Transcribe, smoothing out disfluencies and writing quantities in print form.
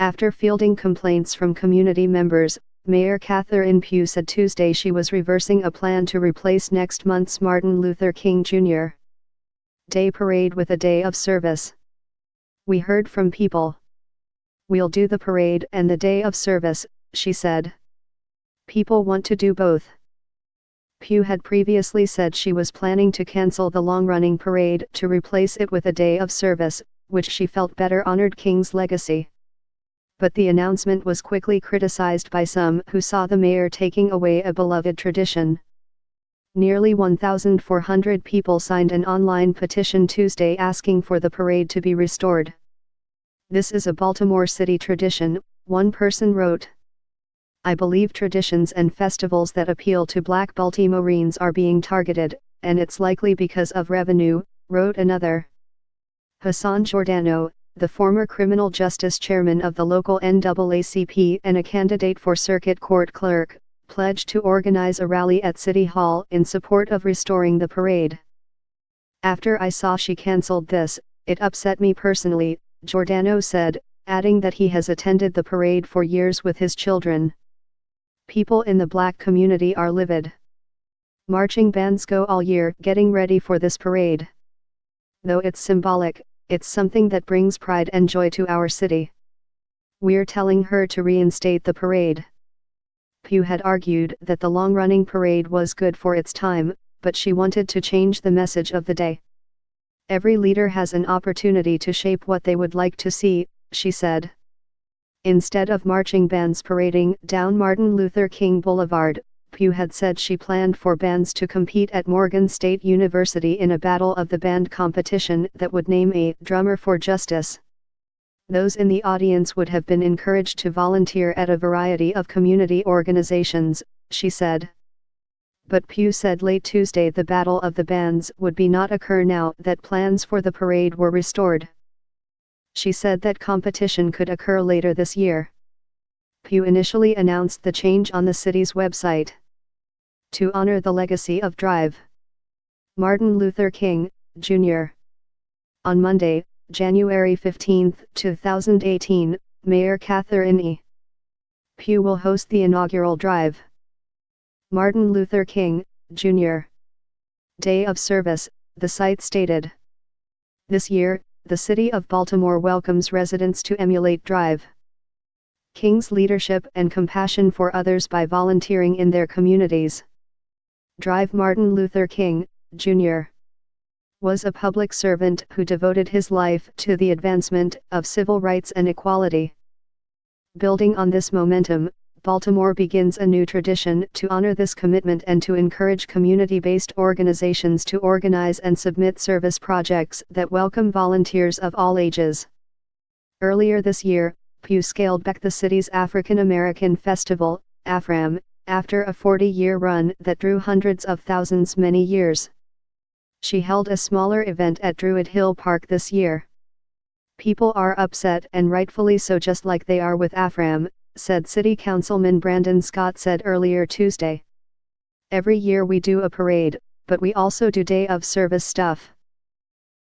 After fielding complaints from community members, Mayor Catherine Pugh said Tuesday she was reversing a plan to replace next month's Martin Luther King Jr. Day parade with a day of service. "We heard from people. We'll do the parade and the day of service," she said. "People want to do both." Pugh had previously said she was planning to cancel the long-running parade to replace it with a day of service, which she felt better honored King's legacy. But the announcement was quickly criticized by some who saw the mayor taking away a beloved tradition. Nearly 1,400 people signed an online petition Tuesday asking for the parade to be restored. "This is a Baltimore City tradition," one person wrote. "I believe traditions and festivals that appeal to Black Baltimoreans are being targeted, and it's likely because of revenue," wrote another. Hassan Giordano, the former criminal justice chairman of the local NAACP and a candidate for circuit court clerk, pledged to organize a rally at City Hall in support of restoring the parade. "After I saw she canceled this, it upset me personally," Giordano said, adding that he has attended the parade for years with his children. "People in the Black community are livid. Marching bands go all year getting ready for this parade. Though it's symbolic, it's something that brings pride and joy to our city. We're telling her to reinstate the parade." Pugh had argued that the long-running parade was good for its time, but she wanted to change the message of the day. "Every leader has an opportunity to shape what they would like to see," she said. Instead of marching bands parading down Martin Luther King Boulevard, Pugh had said she planned for bands to compete at Morgan State University in a Battle of the Band competition that would name a drummer for justice. Those in the audience would have been encouraged to volunteer at a variety of community organizations, she said. But Pugh said late Tuesday the Battle of the Bands would not occur now that plans for the parade were restored. She said that competition could occur later this year. Pugh initially announced the change on the city's website. To honor the legacy of Drive. Martin Luther King, Jr. On Monday, January 15, 2018, Mayor Catherine E. Pugh will host the inaugural Drive. Martin Luther King, Jr. Day of Service, the site stated. This year, the city of Baltimore welcomes residents to emulate Drive. King's leadership and compassion for others by volunteering in their communities. Drive. Martin Luther King, Jr. was a public servant who devoted his life to the advancement of civil rights and equality. Building on this momentum, Baltimore begins a new tradition to honor this commitment and to encourage community-based organizations to organize and submit service projects that welcome volunteers of all ages. Earlier this year, Pugh scaled back the city's African American festival, AFRAM, after a 40-year run that drew hundreds of thousands many years. She held a smaller event at Druid Hill Park this year. "People are upset and rightfully so, just like they are with AFRAM," said City Councilman Brandon Scott said earlier Tuesday. "Every year we do a parade, but we also do day of service stuff.